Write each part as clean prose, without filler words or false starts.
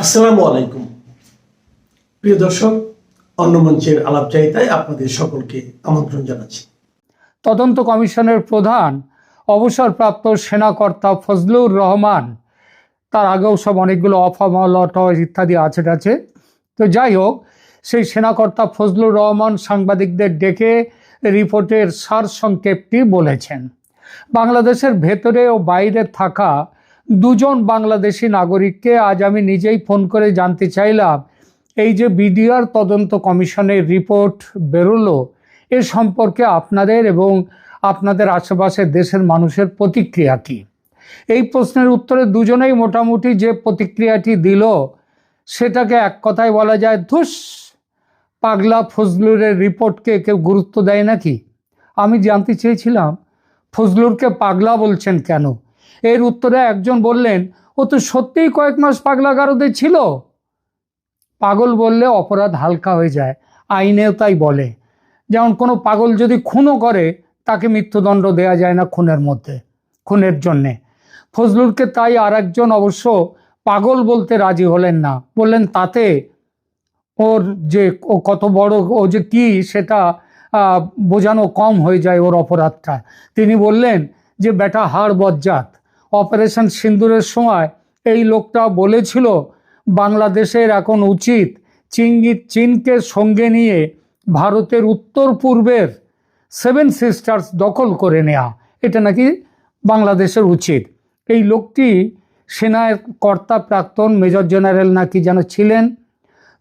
আসসালামু আলাইকুম প্রিয় দর্শক, অন্য মঞ্চের আলাপচারিতায় আপনাদের সকলকে আমন্ত্রণ জানাচ্ছি। তদন্ত কমিশনের প্রধান অবসরপ্রাপ্ত সেনাকর্তা ফজলুর রহমান, তার আগেও সব অনেকগুলো অফামলট ইত্যাদি আছে। তো যাই হোক, সেই সেনাকর্তা ফজলুর রহমান সাংবাদিকদের ডেকে রিপোর্টের সারসংক্ষেপটি বলেছেন। বাংলাদেশের ভেতরে ও বাইরে থাকা দুজন বাংলাদেশি নাগরিককে আজ আমি নিজেই ফোন করে জানতে চাইলাম, এই যে বিডিআর তদন্ত কমিশনের রিপোর্ট বেরোলো, এ সম্পর্কে আপনাদের এবং আপনাদের আশেপাশের দেশের মানুষের প্রতিক্রিয়া কী? এই প্রশ্নের উত্তরে দুজনেই মোটামুটি যে প্রতিক্রিয়াটি দিল, সেটাকে এক কথায় বলা যায়, ধুস, পাগলা ফজলুরের রিপোর্টকে কেউ গুরুত্ব দেয় নাকি? আমি জানতে চেয়েছিলাম ফজলুরকে পাগলা বলছেন কেন। এর উত্তরে একজন বললেন, ও তো সত্যিই কয়েক মাস পাগলাগারদে ছিল। পাগল বললে অপরাধ হালকা হয়ে যায়, আইনেও তাই বলে। যেমন কোনো পাগল যদি খুনও করে, তাকে মৃত্যুদণ্ড দেওয়া যায় না খুনের জন্যে। ফজলুরকে তাই আর একজন অবশ্য পাগল বলতে রাজি হলেন না, বললেন তাতে ওর যে ও কত বড়, ও যে কি সেটা বোঝানো কম হয়ে যায় ওর অপরাধটা। তিনি বললেন যে বেটা হাড় বজ্জাত, অপারেশন সিন্দুরের সময় এই লোকটা বলেছিল বাংলাদেশের এখন উচিত চীনকে সঙ্গে নিয়ে ভারতের উত্তর পূর্বের 7 সিস্টার্স দখল করে নেওয়া, এটা নাকি বাংলাদেশের উচিত। এই লোকটি সেনার কর্তা, প্রাক্তন মেজর জেনারেল নাকি যেন ছিলেন।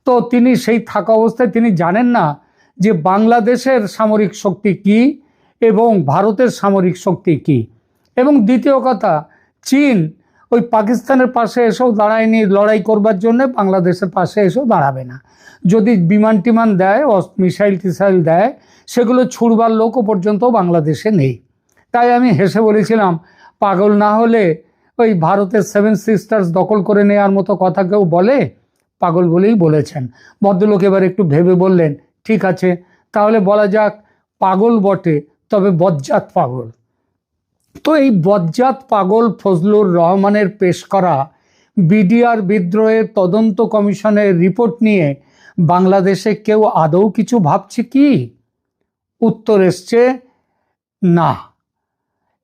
তো তিনি সেই থাকা অবস্থায় তিনি জানেন না যে বাংলাদেশের সামরিক শক্তি কি এবং ভারতের সামরিক শক্তি কি। এবং দ্বিতীয় কথা, চীন ওই পাকিস্তানের পাশে এসেও দাঁড়ায়নি লড়াই করবার জন্য, বাংলাদেশের পাশে এসেও দাঁড়াবে না। যদি বিমান টিমান দেয়, মিসাইল টিসাইল দেয়, সেগুলো ছুড়বার লোকও পর্যন্ত বাংলাদেশে নেই। তাই আমি হেসে বলেছিলাম, পাগল না হলে ওই ভারতের 7 সিস্টার্স দখল করে নেওয়ার মতো কথা কেউ বলে? পাগল বলেই বলেছেন। ভদ্রলোক এবার একটু ভেবে বললেন, ঠিক আছে, তাহলে বলা যাক পাগল বটে, তবে বজ্জাত পাগল। তো এই বজ্জাত পাগল ফজলুর রহমানের পেশ করা বিডিআর বিদ্রোহের তদন্ত কমিশনের রিপোর্ট নিয়ে বাংলাদেশে কেউ আদৌ কিছু ভাবছে কি? উত্তর এসছে না।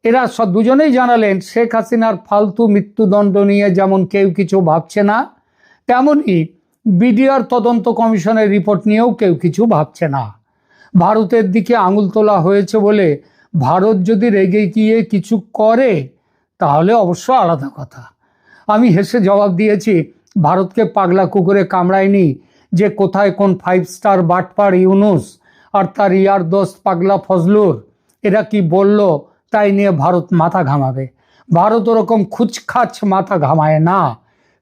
এরা দুজনেই জানালেন, শেখ হাসিনার ফালতু মৃত্যুদণ্ড নিয়ে যেমন কেউ কিছু ভাবছে না, তেমনই বিডিআর তদন্ত কমিশনের রিপোর্ট নিয়েও কেউ কিছু ভাবছে না। ভারতের দিকে আঙুল তোলা হয়েছে বলে ভারত যদি রেগে গিয়ে কিছু করে, তাহলে অবশ্য আলাদা কথা। আমি হেসে জবাব দিয়েছি, ভারতকে পাগলা কুকুরে কামড়ায়নি যে কোথায় কোন 5 স্টার বাটপার ইউনুস আর তার ইয়ার দোস্ত পাগলা ফজলুর এরা কি বলল তাই নিয়ে ভারত মাথা ঘামাবে। ভারত ওরকম খুচখাচ মাথা ঘামায় না।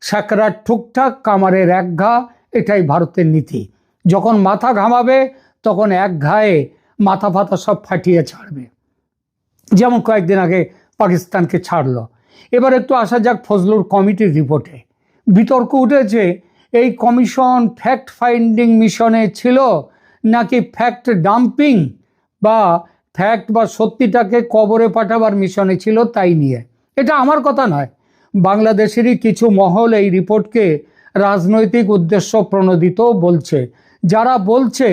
স্যাকরার ঠুকঠাক, কামারের এক ঘা, এটাই ভারতের নীতি। যখন মাথা ঘামাবে তখন এক ঘায়ে মাথা ফাতা সব ফাটিয়ে ছাড়বে, যেমন কয়েকদিন আগে পাকিস্তানকে ছাড়লো। এবার একটু আসা যাক ফজলুর কমিটির রিপোর্টে। বিতর্ক উঠেছে, এই কমিশন ফ্যাক্ট ফাইন্ডিং মিশনে ছিল নাকি ফ্যাক্ট ডাম্পিং বা ফ্যাক্ট বা সত্যিটাকে কবরে পাঠাবার মিশনে ছিল, তাই নিয়ে। এটা আমার কথা নয়, বাংলাদেশেরই কিছু মহল এই রিপোর্টকে রাজনৈতিক উদ্দেশ্য প্রণোদিত বলছে। যারা বলছে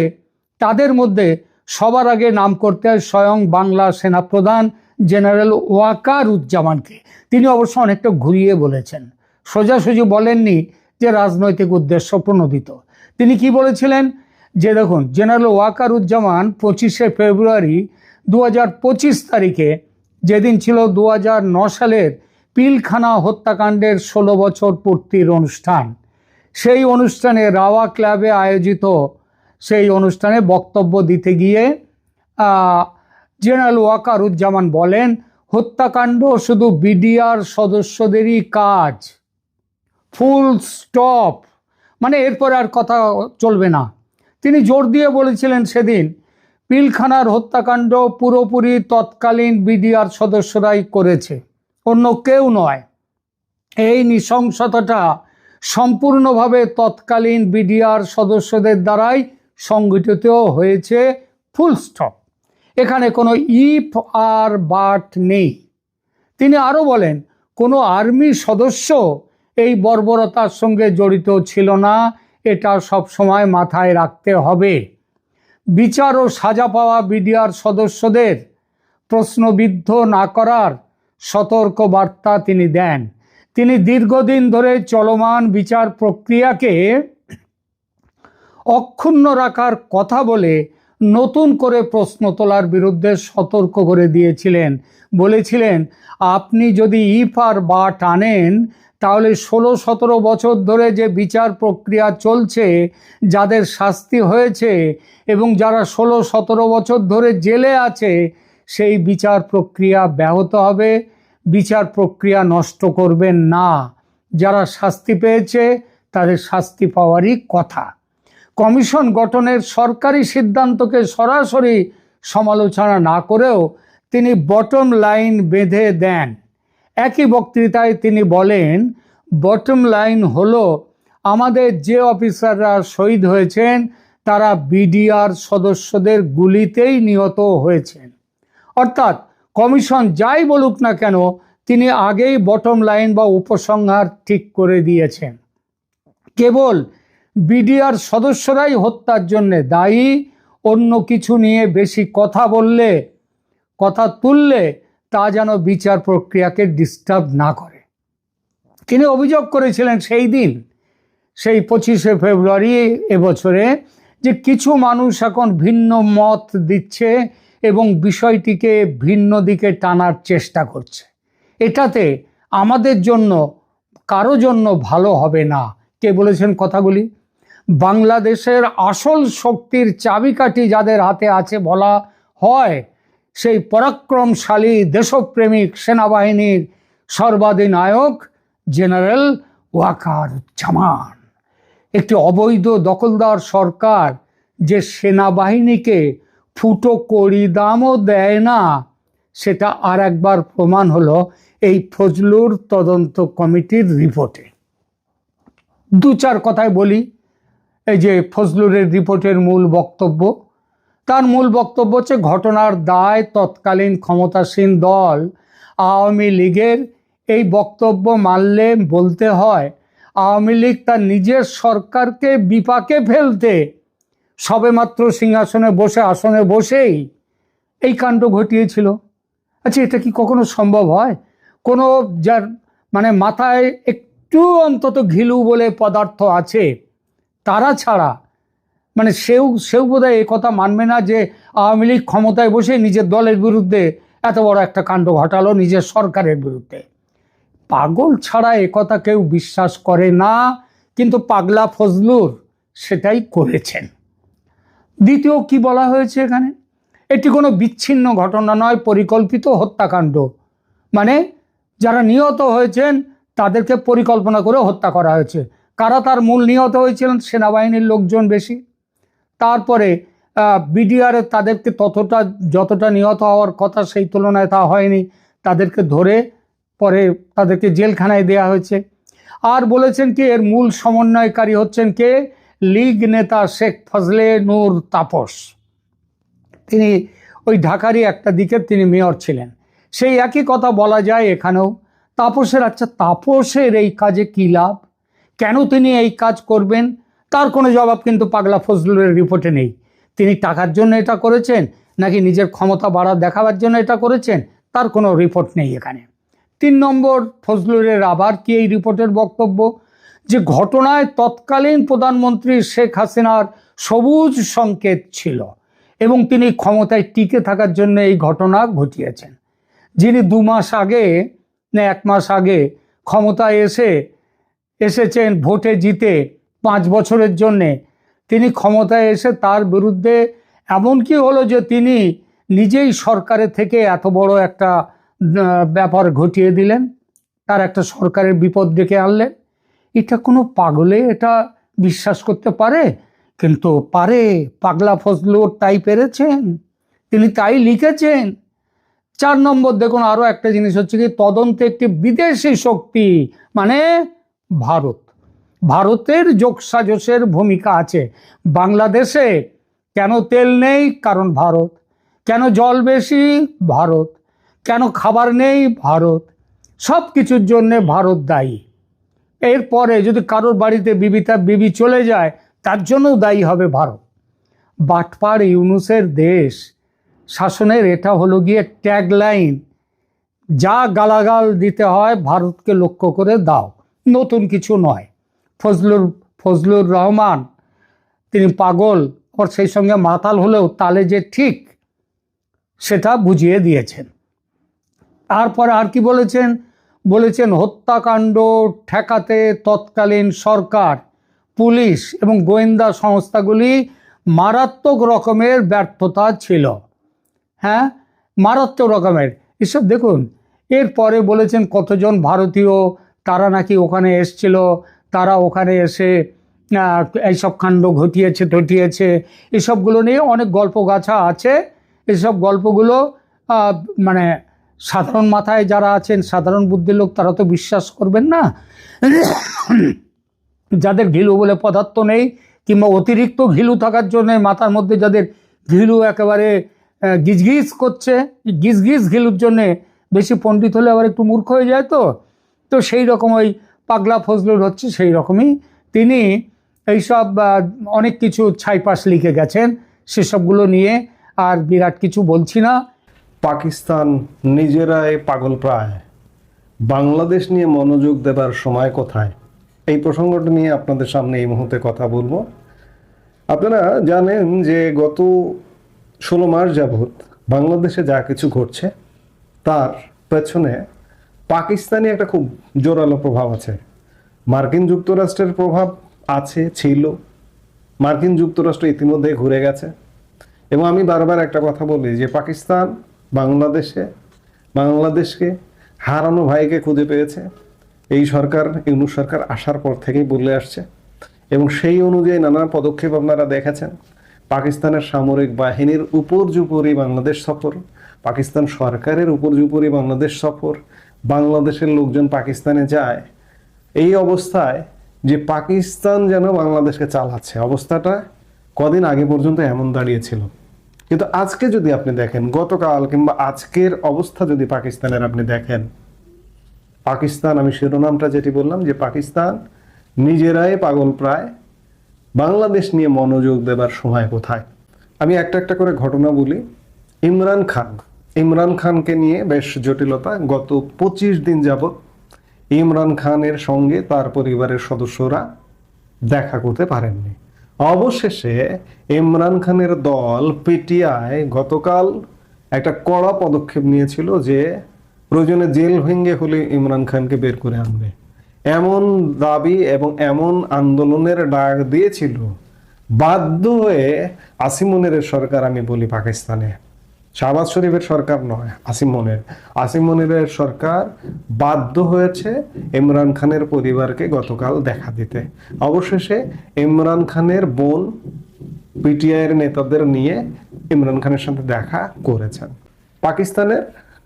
তাদের মধ্যে সবার আগে নাম করতে হয় স্বয়ং বাংলা সেনাপ্রধান জেনারেল ওয়াকারুজ্জামানকে। তিনি অবশ্য অনেকটা ঘুরিয়ে বলেছেন, সোজাসুজি বলেননি যে রাজনৈতিক উদ্দেশ্য প্রণোদিত। তিনি কি বলেছিলেন যে দেখুন, জেনারেল ওয়াকারুজ্জামান 25শে ফেব্রুয়ারি 2025 তারিখে, যেদিন ছিল 2009 সালের পিলখানা হত্যাকাণ্ডের 16 বছর পূর্তির অনুষ্ঠান, সেই অনুষ্ঠানে রাওয়া ক্লাবে আয়োজিত সেই অনুষ্ঠানে বক্তব্য দিতে গিয়ে জেনারেল ওয়াকারুজ্জামান বলেন, হত্যাকাণ্ড শুধু বিডিআর সদস্যদেরই কাজ, ফুল স্টপ, মানে এরপর আর কথা চলবে না। তিনি জোর দিয়ে বলেছিলেন সেদিন, পিলখানার হত্যাকাণ্ড পুরোপুরি তৎকালীন বিডিআর সদস্যরাই করেছে, অন্য কেউ নয়। এই নৃশংসতাটা সম্পূর্ণভাবে তৎকালীন বিডিআর সদস্যদের দ্বারাই সংগঠিত হয়েছে, ফুল স্টপ। এখানে কোনো ইফ আর বাট নেই। তিনি আরও বলেন, কোনো আর্মি সদস্য এই বর্বরতার সঙ্গে জড়িত ছিল না, এটা সব সময় মাথায় রাখতে হবে। বিচার ও সাজা পাওয়া বিডিআর সদস্যদের প্রশ্নবিদ্ধ না করার সতর্ক বার্তা তিনি দেন। তিনি দীর্ঘদিন ধরে চলমান বিচার প্রক্রিয়াকে অক্ষুণ্ণ রাখার কথা বলে নতুন করে প্রশ্ন তোলার বিরুদ্ধে সতর্ক করে দিয়েছিলেন। বলেছিলেন, আপনি যদি ইফার বা টানেন তাহলে 16-17 বছর ধরে যে বিচার প্রক্রিয়া চলছে, যাদের শাস্তি হয়েছে এবং যারা 16-17 বছর ধরে জেলে আছে, সেই বিচার প্রক্রিয়া ব্যাহত হবে। বিচার প্রক্রিয়া নষ্ট করবেন না। যারা শাস্তি পেয়েছে তাদের শাস্তি পাওয়ারই কথা। কমিশন গঠনের সরকারি সিদ্ধান্তকে সরাসরি সমালোচনা না করেও তিনি বটম লাইন বেঁধে দেন। একই বক্তৃতায় তিনি বলেন, বটম লাইন হলো আমাদের যে অফিসাররা শহীদ হয়েছেন তারা বিডিআর সদস্যদের গুলিতেই নিহত হয়েছেন। অর্থাৎ কমিশন যাই বলুক না কেন, তিনি আগেই বটম লাইন বা উপসংহার ঠিক করে দিয়েছেন। কেবল বিডিআর সদস্যরাই হত্যার জন্য দায়ী, অন্য কিছু নিয়ে বেশি কথা তুললে তা যেন বিচার প্রক্রিয়াকে ডিস্টার্ব না করে। তিনি অভিযোগ করেছিলেন সেই দিন, সেই 25শে ফেব্রুয়ারি এবছরে, যে কিছু মানুষ এখন ভিন্ন মত দিচ্ছে এবং বিষয়টিকে ভিন্ন দিকে টানার চেষ্টা করছে। এটাতে আমাদের জন্য, কারো জন্য ভালো হবে না। কে বলেছেন কথাগুলি? বাংলাদেশের আসল শক্তির চাবিকাঠি যাদের হাতে আছে বলা হয়, সেই পরাক্রমশালী দেশপ্রেমিক সেনাবাহিনীর সর্বাধিনায়ক জেনারেল ওয়াকারুজ্জামান। একটি অবৈধ দখলদার সরকার যে সেনাবাহিনীকে ফুটো কড়ি দামও দেয় না, সেটা আর একবার প্রমাণ হলো এই ফজলুর তদন্ত কমিটির রিপোর্টে। দু চার কথায় বলি, এই যে ফজলুরের রিপোর্টের মূল বক্তব্য, তার মূল বক্তব্য হচ্ছে ঘটনার দায় তৎকালীন ক্ষমতাসীন দল আওয়ামী লীগের। এই বক্তব্য মানলে বলতে হয়, আওয়ামী লীগ তার নিজের সরকারকে বিপাকে ফেলতে সবেমাত্র সিংহাসনে বসে, আসনে বসেই এই কাণ্ড ঘটিয়েছিল। আচ্ছা, এটা কি কখনো সম্ভব হয়? কোনো যার মাথায় একটু অন্তত ঘিলু বলে পদার্থ আছে, তারা ছাড়া সেও বোধহয় এ কথা মানবে না যে আওয়ামী লীগ ক্ষমতায় বসে নিজের দলের বিরুদ্ধে এত বড় একটা কাণ্ড ঘটালো, নিজের সরকারের বিরুদ্ধে। পাগল ছাড়া এ কথা কেউ বিশ্বাস করে না, কিন্তু পাগলা ফজলুর সেটাই করেছেন। দ্বিতীয় কি বলা হয়েছে এখানে, এটি কোনো বিচ্ছিন্ন ঘটনা নয়, পরিকল্পিত হত্যাকাণ্ড। যারা নিহত হয়েছেন তাদেরকে পরিকল্পনা করে হত্যা করা হয়েছে। কারা তার মূল নিহত হয়েছিলেন? সেনাবাহিনীর লোকজন বেশি। তারপরে বিডিআর তাদেরকে যতটা নিহত হওয়ার কথা সেই তুলনায় তা হয়নি, তাদেরকে ধরে পরে তাদেরকে জেলখানায় দেয়া হয়েছে। আর বলেছেন কি, এর মূল সমন্বয়কারী হচ্ছেন কে? লীগ নেতা শেখ ফজলে নূর তাপস। তিনি ওই ঢাকারই একটা দিকের তিনি মেয়র ছিলেন। সেই একই কথা বলা যায় এখানেও। তাপসের এই কাজে কী লাভ? কেন তিনি এই কাজ করবেন? তার কোনো জবাব কিন্তু পাগলা ফজলুরের রিপোর্টে নেই। তিনি টাকার জন্য এটা করেছেন নাকি নিজের ক্ষমতা দেখাবার জন্য এটা করেছেন, তার কোনো রিপোর্ট নেই এখানে। 3 নম্বর, ফজলুরের আবার কি এই রিপোর্টের বক্তব্য, যে ঘটনায় তৎকালীন প্রধানমন্ত্রী শেখ হাসিনার সবুজ সংকেত ছিল এবং তিনি ক্ষমতায় টিকে থাকার জন্য এই ঘটনা ঘটিয়েছেন। যিনি 2 মাস আগে না 1 মাস আগে ক্ষমতায় এসেছেন ভোটে জিতে 5 বছরের জন্যে, তিনি ক্ষমতায় এসে তার বিরুদ্ধে এমন কি হলো যে তিনি নিজেই সরকারের থেকে এত বড় একটা ব্যাপার ঘটিয়ে দিলেন, তার একটা সরকারের বিপদ ডেকে আনলেন। এটা কোনো পাগলে এটা বিশ্বাস করতে পারে? কিন্তু পারে। পাগলা ফজলুর তাই পেরেছেন, তিনি তাই লিখেছেন। 4 নম্বর দেখুন, আরও একটা জিনিস হচ্ছে কি, তদন্তে একটি বিদেশি শক্তি ভারতের যোগসাজশের ভূমিকা আছে। বাংলাদেশে কেন তেল নেই? কারণ ভারত। কেন জল বেশি? ভারত। কেন খাবার নেই? ভারত। সব কিছুর জন্যে ভারত দায়ী। এরপরে যদি কারোর বাড়িতে বিবি চলে যায়, তার জন্যও দায়ী হবে ভারত। বাটপার ইউনূসের দেশ শাসনের এটা হলো গিয়ে ট্যাগলাইন, যা গালাগাল দিতে হয় ভারতকে লক্ষ্য করে দাও, নতুন কিছু নয়। ফজলুর রহমান তিনি পাগল, আর সেই সঙ্গে মাতাল হলেও তালে যে ঠিক সেটা বুঝিয়ে দিয়েছেন। তারপরে আর কি বলেছেন হত্যাকাণ্ড ঠেকাতে তৎকালীন সরকার, পুলিশ এবং গোয়েন্দা সংস্থাগুলি মারাত্মক রকমের ব্যর্থতা ছিল। হ্যাঁ, মারাত্মক রকমের। এসব দেখুন, এরপরে বলেছেন কতজন ভারতীয় তারা নাকি ওখানে এসছিল, তারা ওখানে এসে এইসব কাণ্ড ঘটিয়েছে। এসবগুলো নিয়ে অনেক গল্প গাছা আছে। এসব গল্পগুলো মানে সাধারণ মাথায় যারা আছেন, সাধারণ বুদ্ধির লোক, তারা তো বিশ্বাস করবেন না। যাদের ঘিলু বলে পদার্থ নেই, কিংবা অতিরিক্ত ঘিলু থাকার জন্য মাথার মধ্যে যাদের ঘিলু একেবারে গিজগিজ করছে, গিজগিজ ঘিলুর জন্যে বেশি পণ্ডিত হলে আবার একটু মূর্খ হয়ে যায়। তো সেই রকম ওই পাগলা ফজলুর হচ্ছে সেই রকমই। তিনি এইসব অনেক কিছু ছাইপাশ লিখে গেছেন, সেসবগুলো নিয়ে আর বিরাট কিছু বলছি না। পাকিস্তান নিজেরাই পাগল প্রায়, বাংলাদেশ নিয়ে মনোযোগ দেবার সময় কোথায়? এই প্রসঙ্গটা নিয়ে আপনাদের সামনে এই মুহূর্তে কথা বলবো। আপনারা জানেন যে গত 16 মাস যাবৎ বাংলাদেশে যা কিছু ঘটছে তার পেছনে পাকিস্তানি একটা খুব জোরালো প্রভাব আছে। মার্কিন যুক্তরাষ্ট্রের প্রভাব আছে, ছিল। মার্কিন যুক্তরাষ্ট্র ইতিমধ্যে ঘুরে গেছে। এবং আমি বারবার একটা কথা বলি যে পাকিস্তান বাংলাদেশকে হারানো ভাইকে খুঁজে পেয়েছে। এই সরকার, ইউনূস সরকার আসার পর থেকেই বলে আসছে, এবং সেই অনুযায়ী নানা পদক্ষেপ আপনারা দেখেছেন। পাকিস্তানের সামরিক বাহিনীর উপর্যুপরি বাংলাদেশ সফর, পাকিস্তান সরকারের উপর্যুপরি বাংলাদেশ সফর, বাংলাদেশের লোকজন পাকিস্তানে যায়। এই অবস্থায় যে পাকিস্তান যেন বাংলাদেশকে চালাচ্ছে, অবস্থাটা কদিন আগে পর্যন্ত এমন দাঁড়িয়েছিল। কিন্তু আজকে যদি আপনি দেখেন, গতকাল কিংবা আজকের অবস্থা যদি পাকিস্তানের আপনি দেখেন, পাকিস্তান, আমি শিরোনামটা যেটি বললাম যে পাকিস্তান নিজেরাই পাগল প্রায়, বাংলাদেশ নিয়ে মনোযোগ দেবার সময় কোথায়? আমি একটা একটা করে ঘটনা বলি। ইমরান খানকে নিয়ে বেশ জটিলতা। গত 25 দিন যাবৎ ইমরান খানের সঙ্গে তার পরিবারের সদস্যরা দেখা করতে পারেননি। অবশেষে ইমরান খানের দল পিটিআই গতকাল একটা কড়া পদক্ষেপ নিয়েছিল যে প্রয়োজনে জেল ভেঙে হলে ইমরান খানকে বের করে আনবে, এমন দাবি এবং এমন আন্দোলনের ডাক দিয়েছিল। বাধ্য হয়ে আসিম মনিরের সরকার, আমি বলি পাকিস্তানে, শাহবাজ শরীফের সরকার নয়, আসিম মনিরের সরকার বাধ্য হয়েছে ইমরান খানের পরিবারকে গতকাল দেখা দিতে। অবশেষে ইমরান খানের বোন পিটিআইয়ের নেতাদের নিয়ে ইমরান খানের সাথে দেখা করেছেন। পাকিস্তানের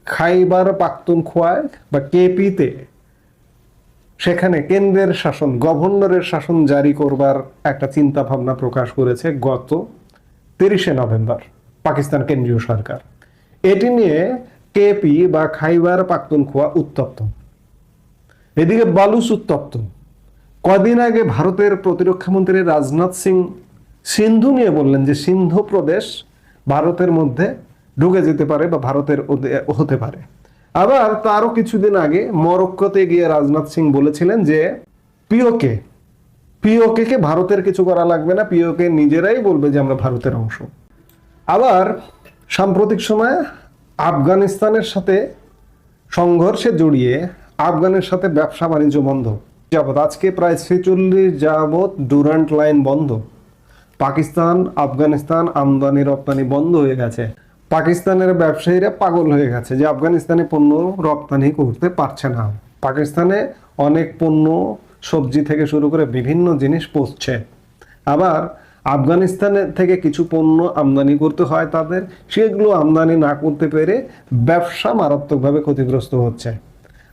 খাইবার পাখতুনখোয়ায় বা কেপিতে সেখানে কেন্দ্রের শাসন, গভর্নরের শাসন জারি করবার একটা চিন্তা ভাবনা প্রকাশ করেছে গত 30শে নভেম্বর পাকিস্তান কেন্দ্রীয় সরকার। এটি নিয়ে কেপি বা খাইবার পাখতুনখোয়া উত্তপ্ত, এদিকে বালুচ উত্তপ্ত। কদিন আগে ভারতের প্রতিরক্ষা মন্ত্রী রাজনাথ সিং সিন্ধু নিয়ে বললেন যে সিন্ধু প্রদেশ ভারতের মধ্যে ঢুকে যেতে পারে বা ভারতের হতে পারে। আবার তারও কিছুদিন আগে মরক্কোতে গিয়ে রাজনাথ সিং বলেছিলেন যে পিওকে কে ভারতের কিছু করা লাগবে না, পিওকে নিজেরাই বলবে যে আমরা ভারতের অংশ। আবার সাম্প্রতিক সময়ে আফগানিস্তানের সাথে সংঘর্ষে জড়িয়ে আফগানের সাথে ব্যবসা বাণিজ্য বন্ধ যাবৎ, আজকে প্রায় 46 যাবৎ ডুরান্ট লাইন বন্ধ। পাকিস্তান আফগানিস্তান আমদানি রপ্তানি বন্ধ হয়ে গেছে। পাকিস্তানের ব্যবসায়ীরা পাগল হয়ে গেছে যে আফগানিস্তানে পণ্য রপ্তানি করতে পারছে না। পাকিস্তানে অনেক পণ্য, সবজি থেকে শুরু করে বিভিন্ন জিনিস পৌঁছছে। আবার আফগানিস্তানের থেকে কিছু পণ্য আমদানি করতে হয় তাদের, সেগুলো আমদানি না করতে পেরে ব্যবসা মারাত্মকভাবে ক্ষতিগ্রস্ত হচ্ছে।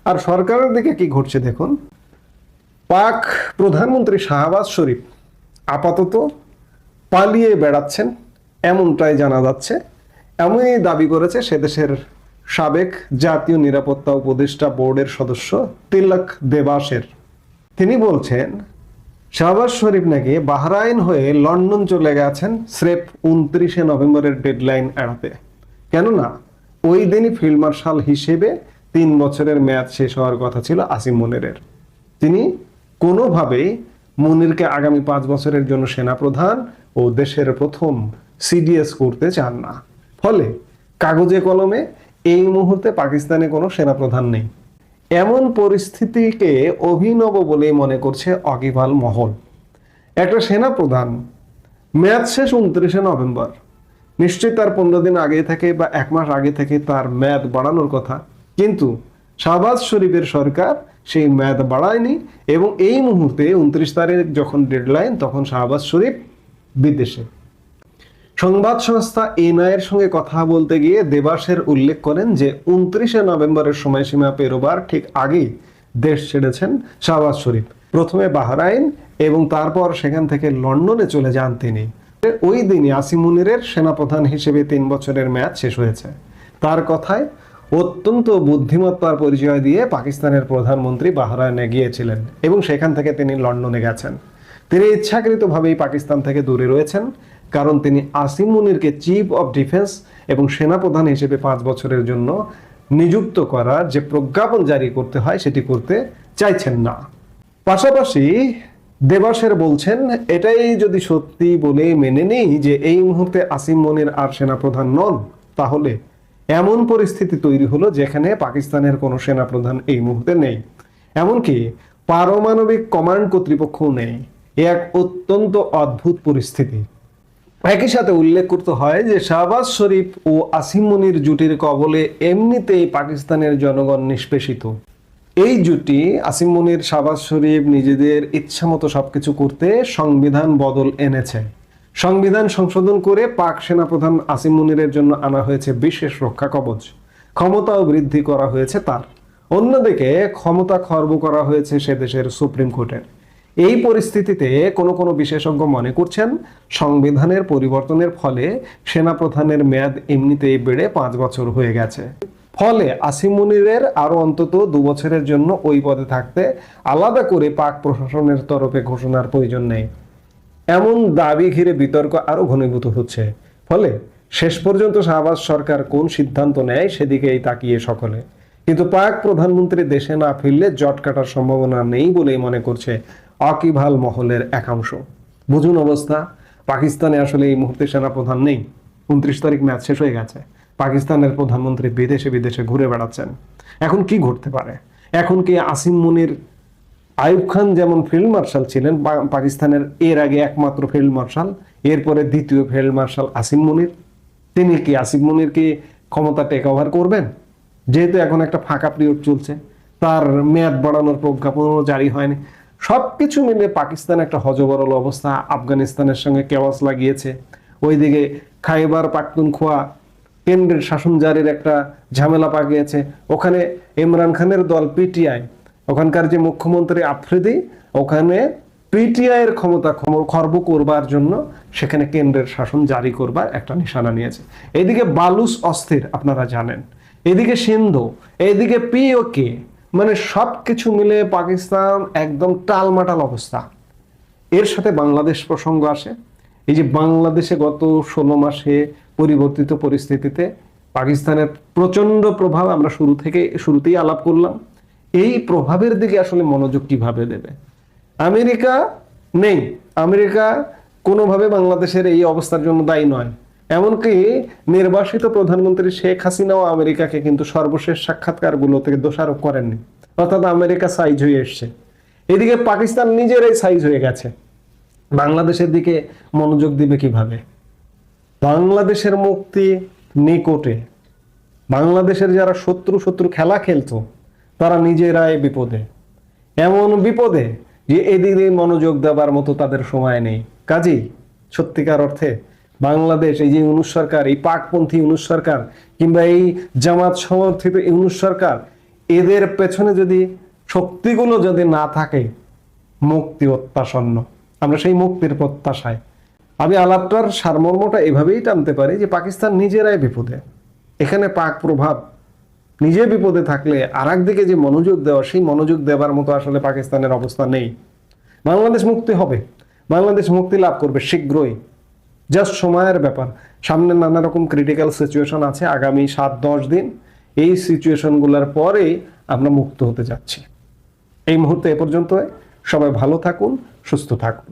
আর সরকারের দিকে কি ঘটছে দেখুন। পাক প্রধানমন্ত্রী শাহবাজ শরীফ আপাতত পালিয়ে বেড়াচ্ছেন এমনটাই জানা যাচ্ছে। এমনই দাবি করেছে সে দেশের সাবেক জাতীয় নিরাপত্তা উপদেষ্টা বোর্ডের সদস্য তিলক দেবাসের। তিনি বলছেন শাহবাজ শরীফ নাকি বাহরাইন হয়ে লন্ডন চলে গেছেন স্রেফ 29শে নভেম্বরের ডেডলাইন এড়াতে। কেননা ওই দিনই ফিল্ড মার্শাল হিসেবে 3 বছরের মেয়াদ শেষ হওয়ার কথা ছিল আসিম মনিরের। তিনি কোনোভাবেই মনিরকে আগামী 5 বছরের জন্য সেনাপ্রধান ও দেশের প্রথম সিডিএস করতে চান না। ফলে কাগজে কলমে এই মুহূর্তে পাকিস্তানে কোনো সেনাপ্রধান নেই। এমন পরিস্থিতিকে অভিনব বলেই মনে করছে ওয়াকিবহাল মহল। একটা সেনাপ্রধান মেয়াদ শেষ 29শে নভেম্বর, নিশ্চয়ই তার 15 দিন আগে থেকে বা 1 মাস আগে থেকে তার মেয়াদ বাড়ানোর কথা, কিন্তু শাহবাজ শরীফের সরকার সেই মেয়াদ বাড়ায়নি এবং এই মুহূর্তে 29 তারিখ যখন ডেডলাইন তখন শাহবাজ শরীফ বিদেশে। সংবাদ সংস্থা এনআইয়ের সঙ্গে কথা বলতে গিয়ে দেবাশের উল্লেখ করেন যে 29শে নভেম্বরের সময়সীমা পেরোবার ঠিক আগেই দেশ ছেড়েছেন শাহবাজ শরীফ। প্রথমে বাহরাইন এবং তারপর সেখান থেকে লন্ডনে চলে যান তিনি। ওই দিনই আসিম মুনিরের সেনাপ্রধান হিসেবে 3 বছরের মেয়াদ শেষ হয়েছে। তার কথায় অত্যন্ত বুদ্ধিমত্তার পরিচয় দিয়ে পাকিস্তানের প্রধানমন্ত্রী বাহরাইনে গিয়েছিলেন এবং সেখান থেকে তিনি লন্ডনে গেছেন। তিনি ইচ্ছাকৃতভাবেই পাকিস্তান থেকে দূরে রয়েছেন, কারণ তিনি আসিম মুনিরকে চিফ অফ ডিফেন্স এবং সেনাপ্রধান হিসেবে 5 বছরের জন্য নিযুক্ত করার যে প্রজ্ঞাপন জারি করতে হয় সেটি করতে চাইছেন না। পাশাপাশি দেবাশের বলছেন, এটাই যদি সত্যি বলে মেনে নেই যে এই মুহূর্তে আসিম মুনির আর সেনাপ্রধান নন, তাহলে এমন পরিস্থিতি তৈরি হলো যেখানে পাকিস্তানের কোনো সেনাপ্রধান এই মুহূর্তে নেই, এমনকি পারমাণবিক কমান্ড কর্তৃপক্ষও নেই। এক অত্যন্ত অদ্ভুত পরিস্থিতি। একই সাথে উল্লেখ করতে হয় যে শাহবাজ শরীফ ও আসিম মুনির জুটির কবলে এমনিতেই পাকিস্তানের জনগণ নিষ্পেষিত। এই জুটি আসিম মুনির শাহবাজ শরীফ নিজেদের ইচ্ছামতো সবকিছু করতে সংবিধান বদল এনেছে। সংবিধান সংশোধন করে পাক সেনাপ্রধান আসিম মুনিরের জন্য আনা হয়েছে বিশেষ রক্ষা কবচ, ক্ষমতাও বৃদ্ধি করা হয়েছে তার। অন্যদিকে ক্ষমতা খর্ব করা হয়েছে সে দেশের সুপ্রিম কোর্টের। এই পরিস্থিতিতে কোনো বিশেষজ্ঞ মনে করছেন সংবিধানের পরিবর্তনের ফলে সেনাপ্রধানের মেয়াদ এমনিতেই বেড়ে 5 বছর হয়ে গেছে। ফলে আসিম মুনিরের আরো অন্তত 2 বছরের জন্য ওই পদে থাকতে আলাদা করে পাক প্রশাসনের তরফে ঘোষণার প্রয়োজন নেই। এমন দাবি ঘিরে বিতর্ক আরো ঘনীভূত হচ্ছে। ফলে শেষ পর্যন্ত শাহবাজ সরকার কোন সিদ্ধান্ত নেয় সেদিকেই তাকিয়ে সকলে। কিন্তু পাক প্রধানমন্ত্রী দেশে না ফিরলে জট কাটার সম্ভাবনা নেই বলেই মনে করছে ওয়াকিবহাল মহলের একাংশ। বুঝুন অবস্থা, পাকিস্তানে আসলে এই মুহূর্তে সেনাপ্রধান নেই। 29 তারিখ মেয়াদ শেষ হয়ে গেছে। পাকিস্তানের প্রধানমন্ত্রী বিদেশে বিদেশে ঘুরে বেড়াচ্ছেন। এখন কি ঘটতে পারে? এখন কি আসিম মুনির, আইয়ুব খান যেমন ফিল্ড মার্শাল ছিলেন পাকিস্তানের এর আগে একমাত্র ফিল্ড মার্শাল, এরপরে দ্বিতীয় ফিল্ড মার্শাল আসিম মুনির, তিনি কি আসিম মুনির কি ক্ষমতা টেক ওভার করবেন? যেহেতু এখন একটা ফাঁকা পিরিয়ড চলছে, তার মেয়াদ বাড়ানোর প্রজ্ঞাপনও জারি হয়নি। সবকিছু মিলে পাকিস্তান একটা হযবরল অবস্থা। আফগানিস্তানের সঙ্গে কেওয়াস লাগিয়েছে, ওইদিকে খাইবার পাখতুনখোয়া কেন্দ্রের শাসন জারির একটা ঝামেলা পাকিয়েছে। ওখানে ইমরান খানের দল পিটিআই, ওখানকার যে মুখ্যমন্ত্রী আফ্রিদি, ওখানে পিটিআই এর ক্ষমতা খর্ব করবার জন্য সেখানে কেন্দ্রের শাসন জারি করবার একটা নিশানা নিয়েছে। এদিকে বালুচ অস্থির, আপনারা জানেন, এদিকে সিন্ধু, এদিকে পিওকে, মানে সবকিছু মিলে পাকিস্তান একদম টালমাটাল অবস্থা। এর সাথে বাংলাদেশ প্রসঙ্গ আসে। এই যে বাংলাদেশে গত 16 মাসে পরিবর্তিত পরিস্থিতিতে পাকিস্তানের প্রচন্ড প্রভাব আমরা শুরুতেই আলাপ করলাম। এই প্রভাবের দিকে আসলে মনোযোগ কিভাবে দেবে? আমেরিকা নেই, আমেরিকা কোনোভাবে বাংলাদেশের এই অবস্থার জন্য দায়ী নয়। এমনকি নির্বাসিত প্রধানমন্ত্রী শেখ হাসিনাও আমেরিকাকে কিন্তু সর্বশেষ সাক্ষাৎকারগুলো থেকে দোষারোপ করেননি, অর্থাৎ আমেরিকা সাইজ হয়ে এসছে। এদিকে পাকিস্তান নিজেরাই সাইজ হয়ে গেছে। বাংলাদেশের দিকে মনোযোগ দিবে কিভাবে? বাংলাদেশের মুক্তি নিকটে। বাংলাদেশের যারা শত্রু খেলা খেলতো তারা নিজেরাই বিপদে, এমন বিপদে যে এদিকে মনোযোগ দেবার মতো তাদের সময় নেই। কাজেই সত্যিকার অর্থে বাংলাদেশ, এই যে ইউনূস সরকার, এই পাকপন্থী ইউনূস সরকার কিংবা এই জামাত সমর্থিত ইউনূস সরকার, এদের পেছনে যদি শক্তিগুলো যদি না থাকে, মুক্তি অত্যাসন্ন। আমরা সেই মুক্তির প্রত্যাশায়। আমি আলাপটার সারমর্মটা এভাবেই টানতে পারি যে পাকিস্তান নিজেরাই বিপদে। এখানে পাক প্রভাব নিজে বিপদে থাকলে আর একদিকে যে মনোযোগ দেওয়া, সেই মনোযোগ দেওয়ার মতো আসলে পাকিস্তানের অবস্থা নেই। বাংলাদেশ মুক্তি হবে, বাংলাদেশ মুক্তি লাভ করবে শীঘ্রই, জাস্ট সময়ের ব্যাপার। সামনে নানা রকম ক্রিটিক্যাল সিচুয়েশন আছে, আগামী 7-10 দিন এই সিচুয়েশনগুলোর পরেই আমরা মুক্ত হতে যাচ্ছি। এই মুহূর্তে এ পর্যন্ত, সবাই ভালো থাকুন, সুস্থ থাকুন।